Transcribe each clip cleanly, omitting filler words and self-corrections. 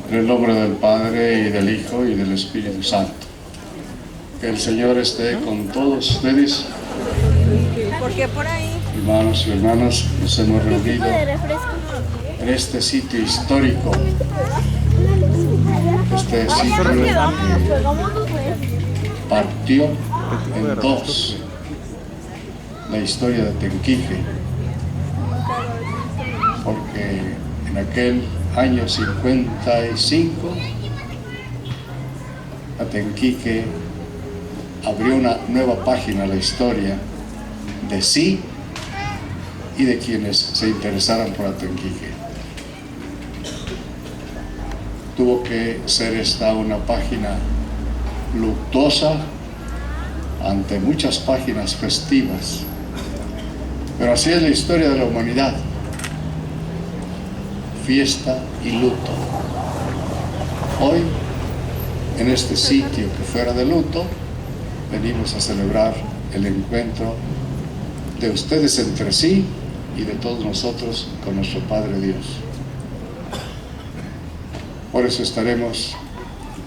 En el nombre del Padre, y del Hijo, y del Espíritu Santo. Que el Señor esté con todos ustedes. Porque por ahí, hermanos y hermanas, nos hemos reunido en este sitio histórico. Este sitio que partió en dos la historia de Tenquique, porque en aquel año 55 Atenquique abrió una nueva página a la historia de sí y de quienes se interesaran por Atenquique. Tuvo que ser esta una página luctuosa ante muchas páginas festivas, pero así es la historia de la humanidad: fiesta y luto. Hoy, en este sitio que fuera de luto, venimos a celebrar el encuentro de ustedes entre sí y de todos nosotros con nuestro Padre Dios. Por eso estaremos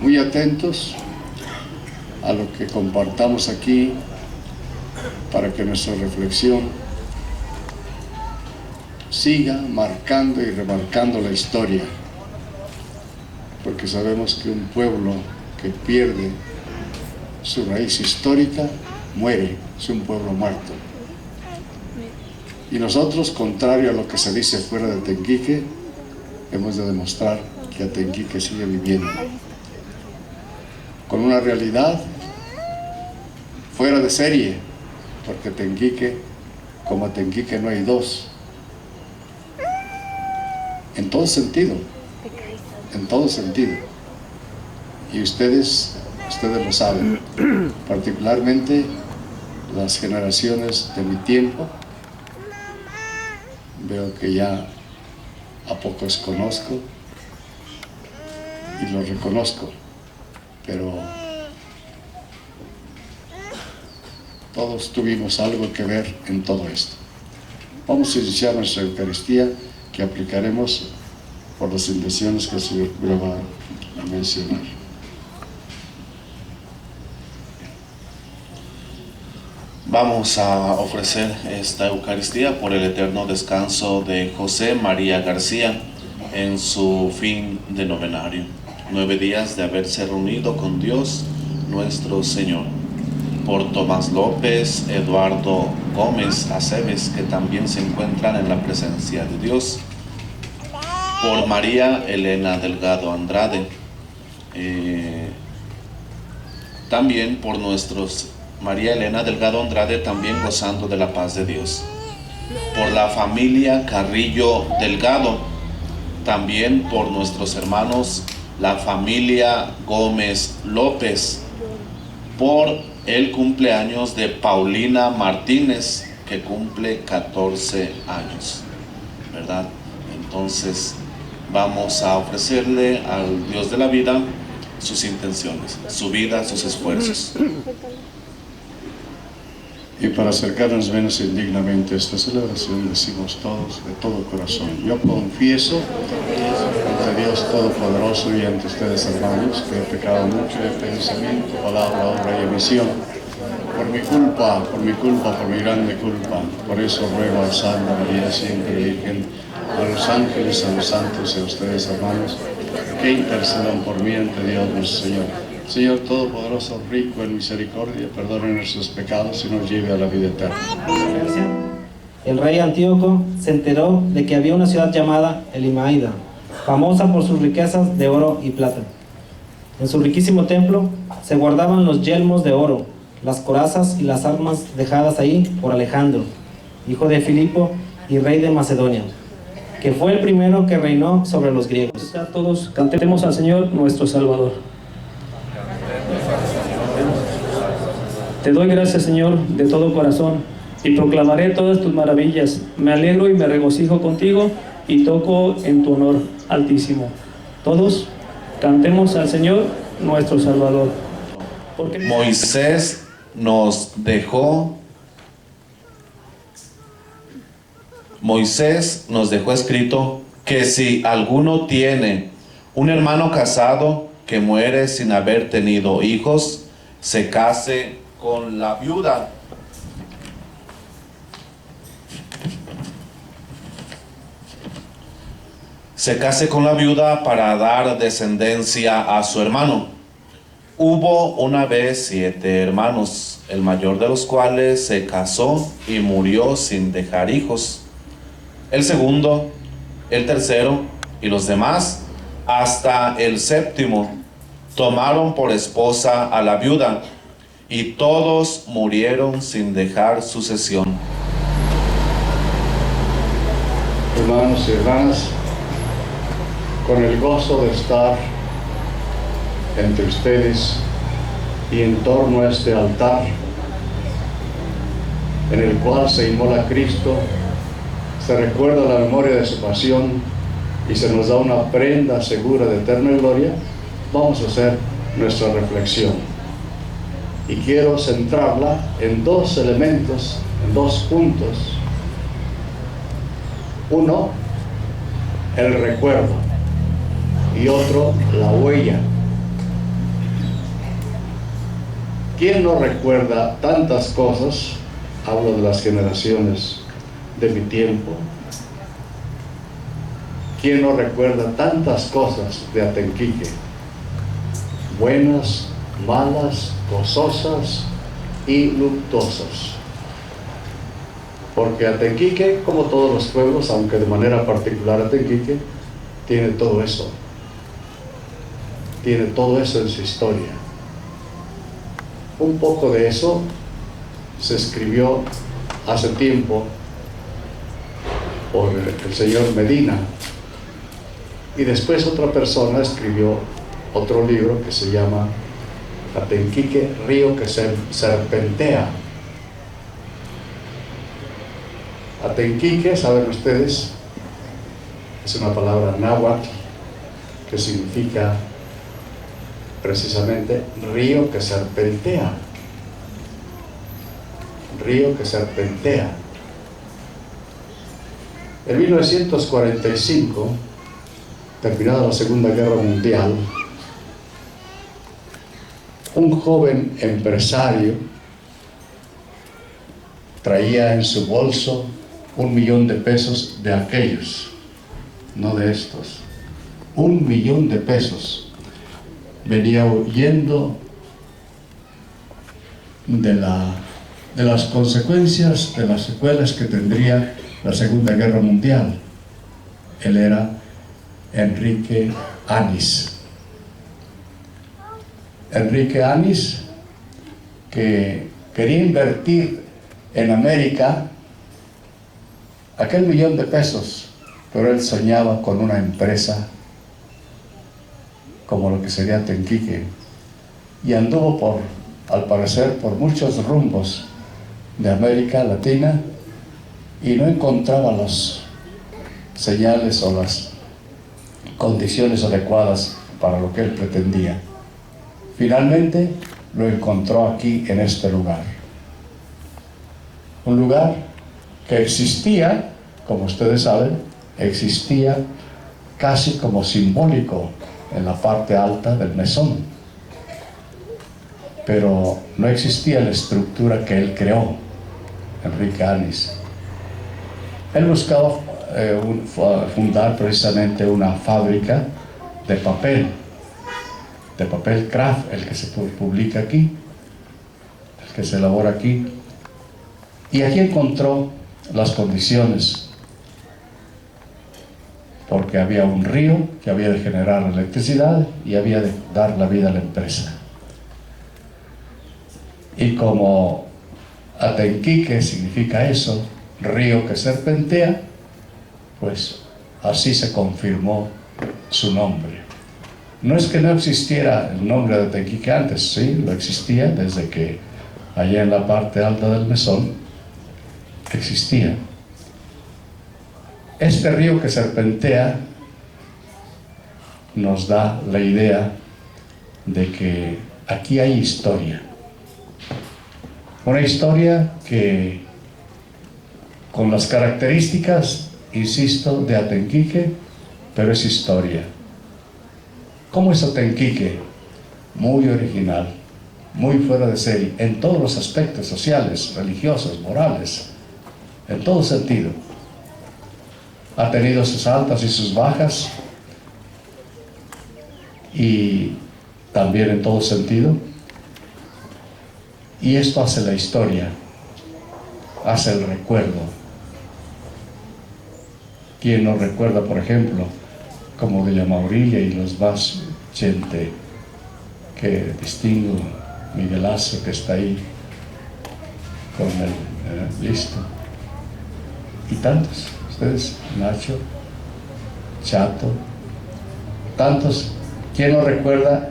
muy atentos a lo que compartamos aquí, para que nuestra reflexión siga marcando y remarcando la historia, porque sabemos que un pueblo que pierde su raíz histórica muere, es un pueblo muerto. Y nosotros, contrario a lo que se dice fuera de Tenquique, hemos de demostrar que Atenquique sigue viviendo, con una realidad fuera de serie, porque Tenquique, como Atenquique, no hay dos. En todo sentido, en todo sentido. Y ustedes lo saben, particularmente las generaciones de mi tiempo. Veo que ya a pocos conozco y los reconozco, pero todos tuvimos algo que ver en todo esto. Vamos a iniciar nuestra Eucaristía, que aplicaremos por las intenciones que el Señor me va a mencionar. Vamos a ofrecer esta Eucaristía por el eterno descanso de José María García en su fin de novenario. 9 días de haberse reunido con Dios nuestro Señor. Por Tomás López, Eduardo Gómez Aceves, que también se encuentran en la presencia de Dios. Por María Elena Delgado Andrade. También por nuestros María Elena Delgado Andrade, también gozando de la paz de Dios. Por la familia Carrillo Delgado, también por nuestros hermanos, la familia Gómez López. Por el cumpleaños de Paulina Martínez, que cumple 14 años, ¿verdad? Entonces vamos a ofrecerle al Dios de la vida sus intenciones, su vida, sus esfuerzos. Y para acercarnos menos indignamente a esta celebración, decimos todos de todo corazón: yo confieso ante Dios Todopoderoso y ante ustedes, hermanos, que he pecado mucho de pensamiento, palabra, obra y omisión. Por mi culpa, por mi grande culpa. Por eso ruego a Santa María, siempre Virgen, a los ángeles, a los santos y a ustedes, hermanos, que intercedan por mí ante Dios nuestro Señor. Señor Todopoderoso, rico en misericordia, perdone nuestros pecados y nos lleve a la vida eterna. El rey Antíoco se enteró de que había una ciudad llamada Elimaída, famosa por sus riquezas de oro y plata. En su riquísimo templo se guardaban los yelmos de oro, las corazas y las armas dejadas ahí por Alejandro, hijo de Filipo y rey de Macedonia, que fue el primero que reinó sobre los griegos. Todos cantemos al Señor nuestro Salvador. Te doy gracias, Señor, de todo corazón, y proclamaré todas tus maravillas. Me alegro y me regocijo contigo, y toco en tu honor altísimo. Todos cantemos al Señor nuestro Salvador. Porque Moisés nos dejó escrito que si alguno tiene Un hermano casado que muere sin haber tenido hijos, se case con la viuda. Se case con la viuda para dar descendencia a su hermano. Hubo una vez 7 hermanos, el mayor de los cuales se casó y murió sin dejar hijos. El segundo, el tercero y los demás, hasta el 7º, tomaron por esposa a la viuda, y todos murieron sin dejar sucesión. Hermanos y hermanas, con el gozo de estar entre ustedes y en torno a este altar en el cual se inmola Cristo, se recuerda la memoria de su pasión y se nos da una prenda segura de eterna gloria, vamos a hacer nuestra reflexión. Y quiero centrarla en 2 elementos, en 2 puntos. Uno, el recuerdo, y otro, la huella. ¿Quién no recuerda tantas cosas? Hablo de las generaciones de mi tiempo. ¿Quién no recuerda tantas cosas de Atenquique? Buenas, malas, gozosas y luctuosas. Porque Atenquique, como todos los pueblos, aunque de manera particular Atenquique, tiene todo eso. Tiene todo eso en su historia. Un poco de eso se escribió hace tiempo por el señor Medina, y después otra persona escribió otro libro que se llama Atenquique, río que serpentea. Atenquique, saben ustedes, es una palabra náhuatl que significa precisamente río que serpentea. Río que serpentea. En 1945, terminada la Segunda Guerra Mundial, un joven empresario traía en su bolso $1.000.000 de pesos de aquellos, no de estos. $1.000.000 de pesos. Venía huyendo de las consecuencias, de las secuelas que tendría la Segunda Guerra Mundial. Él era Enrique Anis. Enrique Anis, que quería invertir en América aquel $1.000.000 de pesos, pero él soñaba con una empresa como lo que sería Atenquique, y anduvo al parecer por muchos rumbos de América Latina y no encontraba las señales o las condiciones adecuadas para lo que él pretendía. Finalmente lo encontró aquí, en este lugar. Un lugar que existía, como ustedes saben, existía casi como simbólico en la parte alta del mesón, pero no existía la estructura que él creó, Enrique Anis. Él buscaba fundar precisamente una fábrica de papel craft, el que se publica aquí, el que se elabora aquí, y aquí encontró las condiciones, porque había un río que había de generar electricidad y había de dar la vida a la empresa. Y como Atenquique significa eso, río que serpentea, pues así se confirmó su nombre. No es que no existiera el nombre de Atenquique antes, sí, lo existía desde que allá en la parte alta del mesón existía. Este río que serpentea nos da la idea de que aquí hay historia. Una historia que, con las características, insisto, de Atenquique, pero es historia. ¿Cómo es Otenquique? Muy original, muy fuera de serie, en todos los aspectos sociales, religiosos, morales, en todo sentido. Ha tenido sus altas y sus bajas, y también en todo sentido. Y esto hace la historia, hace el recuerdo. ¿Quién nos recuerda, por ejemplo, como Villa Maurilia y los más gente que distingo, Miguelazo, que está ahí con el listo, y tantos, ustedes, Nacho, Chato, tantos. ¿Quién nos recuerda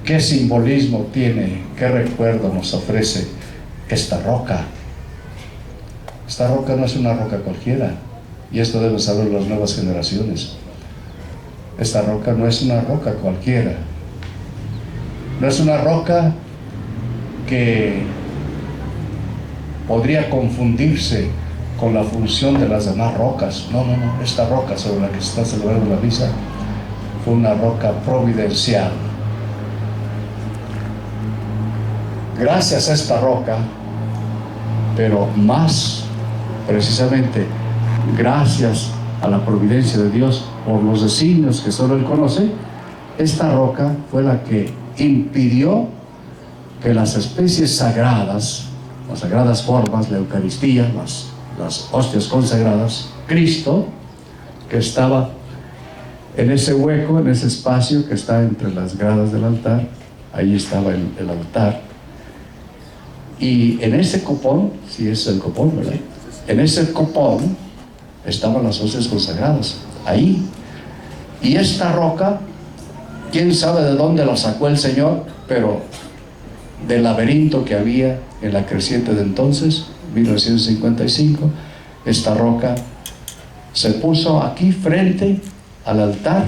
qué simbolismo tiene, qué recuerdo nos ofrece esta roca? Esta roca no es una roca cualquiera, y esto deben saber las nuevas generaciones. Esta roca no es una roca cualquiera, no es una roca que podría confundirse con la función de las demás rocas. No, no, no, esta roca sobre la que se está celebrando la misa fue una roca providencial. Gracias a esta roca, pero más precisamente gracias a la providencia de Dios por los designios que solo Él conoce, esta roca fue la que impidió que las especies sagradas, las sagradas formas, la Eucaristía, las hostias consagradas, Cristo, que estaba en ese hueco, en ese espacio que está entre las gradas del altar, ahí estaba el altar, y en ese copón, si es el copón, ¿verdad? En ese copón estaban las hostias consagradas, ahí. Y esta roca, quién sabe de dónde la sacó el Señor, pero del laberinto que había en la creciente de entonces, 1955, esta roca se puso aquí frente al altar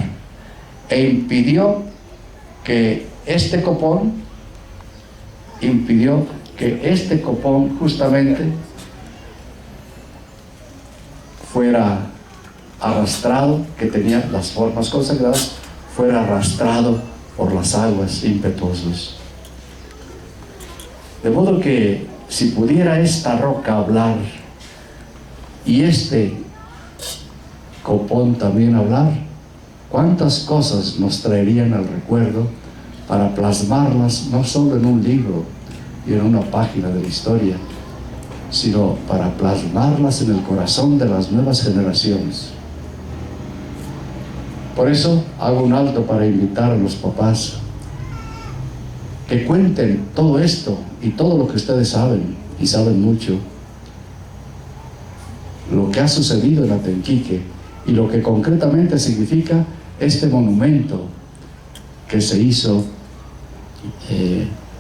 e impidió que este copón justamente fuera arrastrado, que tenía las formas consagradas, fuera arrastrado por las aguas impetuosas. De modo que si pudiera esta roca hablar y este copón también hablar, cuántas cosas nos traerían al recuerdo para plasmarlas no solo en un libro y en una página de la historia, sino para plasmarlas en el corazón de las nuevas generaciones. Por eso hago un alto para invitar a los papás que cuenten todo esto y todo lo que ustedes saben, y saben mucho, lo que ha sucedido en Otenquique y lo que concretamente significa este monumento que se hizo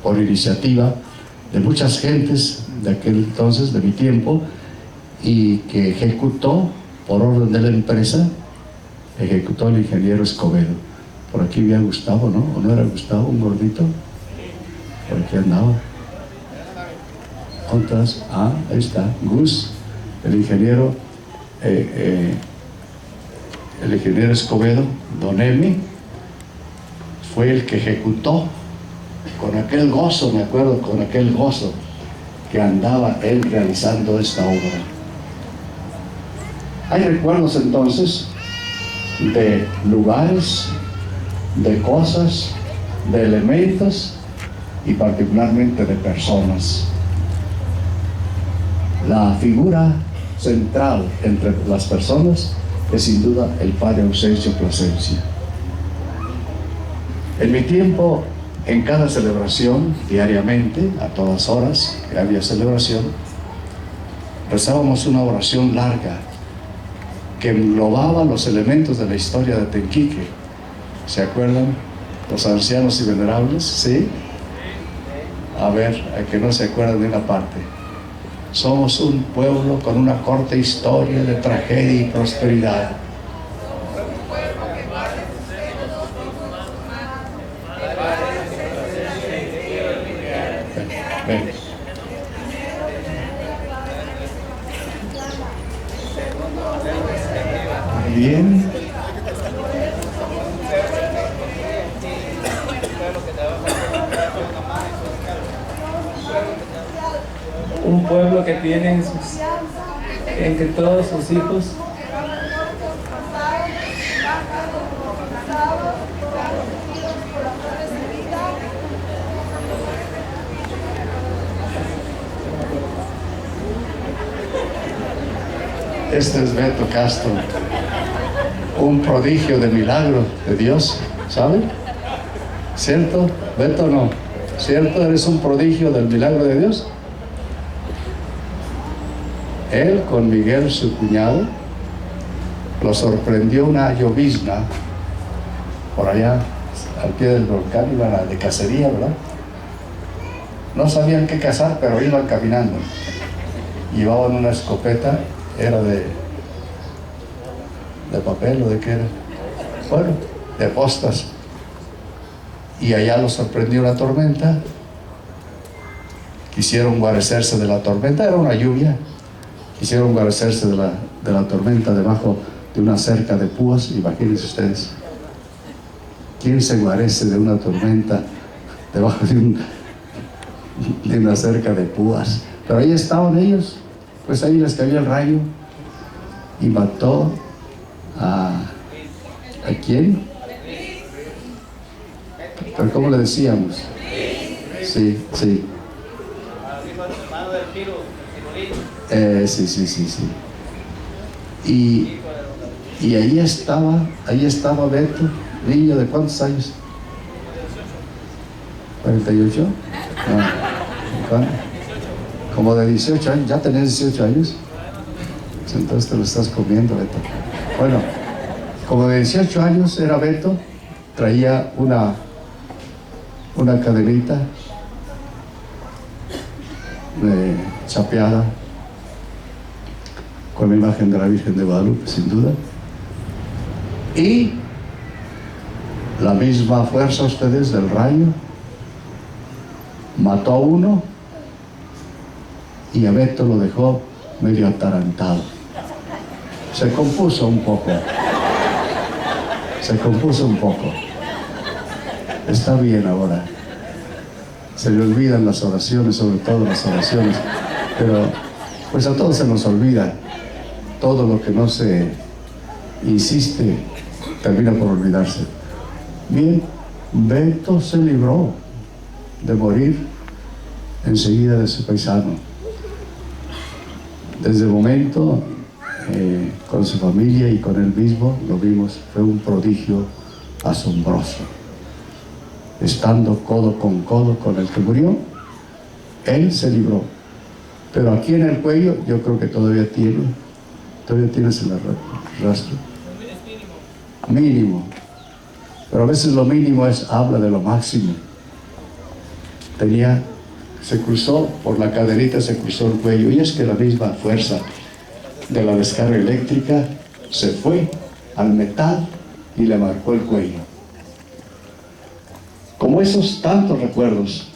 por iniciativa de muchas gentes de aquel entonces, de mi tiempo, y que ejecutó por orden de la empresa, ejecutó el ingeniero Escobedo. Por aquí había Gustavo, ¿no? ¿O no era Gustavo, un gordito? Por aquí andaba. Otras, ahí está, Gus, el ingeniero Escobedo, Don Emi, fue el que ejecutó con aquel gozo, me acuerdo, con aquel gozo que andaba él realizando esta obra. Hay recuerdos entonces de lugares, de cosas, de elementos y particularmente de personas. La figura central entre las personas es sin duda el padre Ausencio Plasencia. En mi tiempo, en cada celebración, diariamente, a todas horas que había celebración, rezábamos una oración larga que englobaba los elementos de la historia de Otenquique. ¿Se acuerdan? Los ancianos y venerables, ¿sí? A ver, a que no se acuerdan de una parte. Somos un pueblo con una corta historia de tragedia y prosperidad. Ven. Bien. un pueblo que tiene entre todos sus hijos. Este es Beto Castro, un prodigio de milagro de Dios, ¿sabe? ¿Cierto? Beto, no. ¿Cierto? ¿Eres un prodigio del milagro de Dios? Él con Miguel, su cuñado, lo sorprendió una llovizna por allá al pie del volcán, iban de cacería, ¿verdad? No sabían qué cazar, pero iban caminando. Llevaban una escopeta, era de papel o de qué era, bueno, de postas. Y allá los sorprendió la tormenta. Quisieron guarecerse de la tormenta, era una lluvia. Quisieron guarecerse de la tormenta debajo de una cerca de púas. Imagínense ustedes, ¿quién se guarece de una tormenta debajo de una cerca de púas? Pero ahí estaban ellos, pues ahí les cayó el rayo y mató ¿a quién? ¿Pero cómo le decíamos? Sí. Sí. Y ahí estaba Beto, niño de ¿cuántos años? ¿48? No. ¿Cuánto? Como de 18 años, ¿ya tenés 18 años? Entonces te lo estás comiendo, Beto. Bueno, como de 18 años era Beto, traía una cadenita chapeada con la imagen de la Virgen de Guadalupe, sin duda, y la misma fuerza, ustedes, del rayo mató a uno y a Beto lo dejó medio atarantado. Se compuso un poco. Está bien ahora. Se le olvidan las oraciones, sobre todo las oraciones, pero pues a todos se nos olvida. Todo lo que no se insiste termina por olvidarse. Bien, Beto se libró de morir enseguida de su paisano. Desde el momento, con su familia y con él mismo, lo vimos, fue un prodigio asombroso. Estando codo con el que murió, él se libró. Pero aquí en el cuello, yo creo que todavía tienes el rastro. Mínimo. Pero a veces lo mínimo habla de lo máximo. Se cruzó por la caderita, se cruzó el cuello, y es que la misma fuerza de la descarga eléctrica se fue al metal y le marcó el cuello. Como esos tantos recuerdos,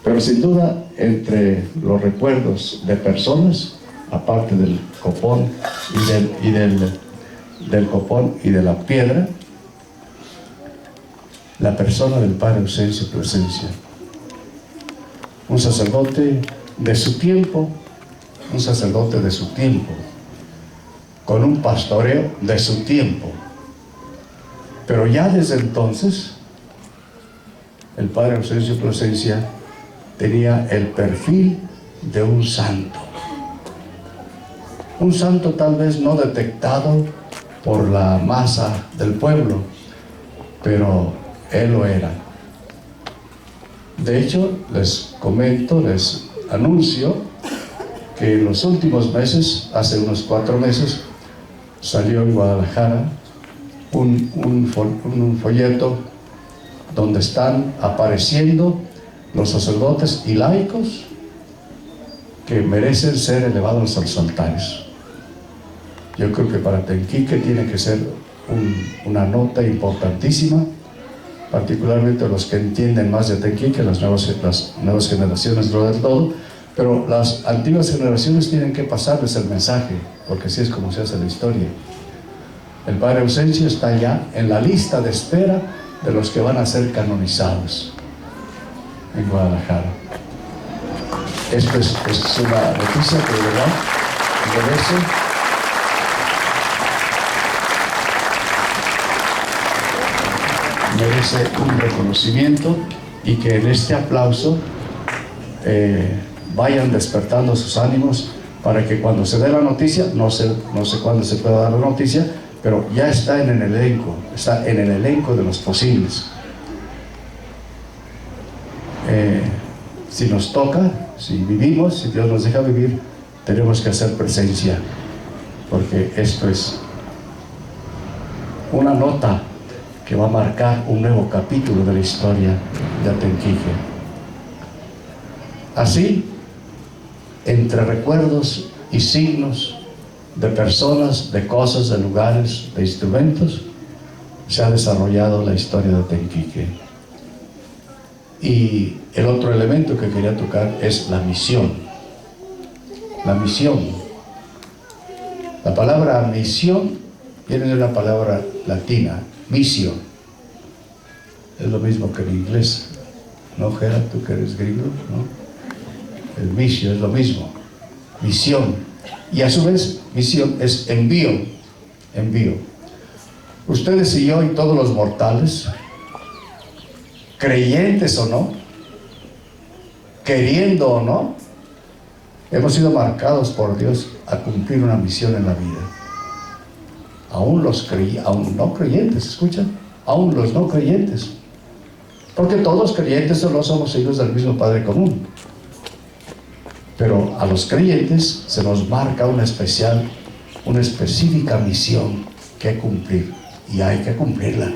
pero sin duda entre los recuerdos de personas, aparte del copón del copón y de la piedra, la persona del Padre Ausencio Plasencia, un sacerdote de su tiempo, con un pastoreo de su tiempo. Pero ya desde entonces, el Padre Ausencio Plasencia tenía el perfil de un santo. Un santo tal vez no detectado por la masa del pueblo, pero él lo era. De hecho, les comento, les anuncio que en los últimos meses, hace unos 4 meses, salió en Guadalajara un folleto donde están apareciendo los sacerdotes y laicos que merecen ser elevados a los altares. Yo creo que para Tenquique tiene que ser una nota importantísima, particularmente los que entienden más de Tenquique, las nuevas generaciones no del todo, pero las antiguas generaciones tienen que pasarles el mensaje, porque así es como se hace la historia. El Padre Ausencio está ya en la lista de espera de los que van a ser canonizados en Guadalajara. Esto es una noticia que de verdad merece un reconocimiento, y que en este aplauso vayan despertando sus ánimos para que cuando se dé la noticia, no sé cuándo se pueda dar la noticia, pero ya está en el elenco de los posibles. Si nos toca, si vivimos, si Dios nos deja vivir, tenemos que hacer presencia, porque esto es una nota que va a marcar un nuevo capítulo de la historia de Atenquique. Así, entre recuerdos y signos de personas, de cosas, de lugares, de instrumentos, se ha desarrollado la historia de Atenquique. Y el otro elemento que quería tocar es la misión. La misión. La palabra misión viene de una palabra latina, misión. Es lo mismo que en inglés, ¿no, Gerard? Tú que eres gringo, ¿no? El misio es lo mismo, misión. Y a su vez, misión es envío, envío. Ustedes y yo y todos los mortales, creyentes o no, queriendo o no, hemos sido marcados por Dios a cumplir una misión en la vida. Aún no creyentes, ¿escuchan? Aún los no creyentes. Porque todos creyentes solo somos hijos del mismo Padre común. Pero a los creyentes se nos marca una específica misión que cumplir. Y hay que cumplirla.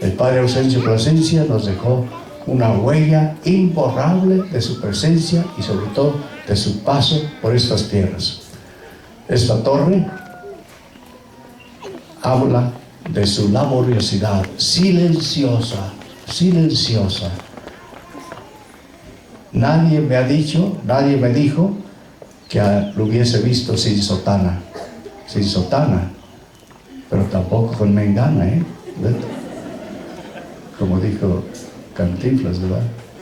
El Padre Ausencio Plasencia nos dejó una huella imborrable de su presencia y sobre todo de su paso por estas tierras. Esta torre habla de su laboriosidad silenciosa, silenciosa. Nadie me dijo que lo hubiese visto sin sotana, pero tampoco con mengana, como dijo Cantinflas, ¿verdad?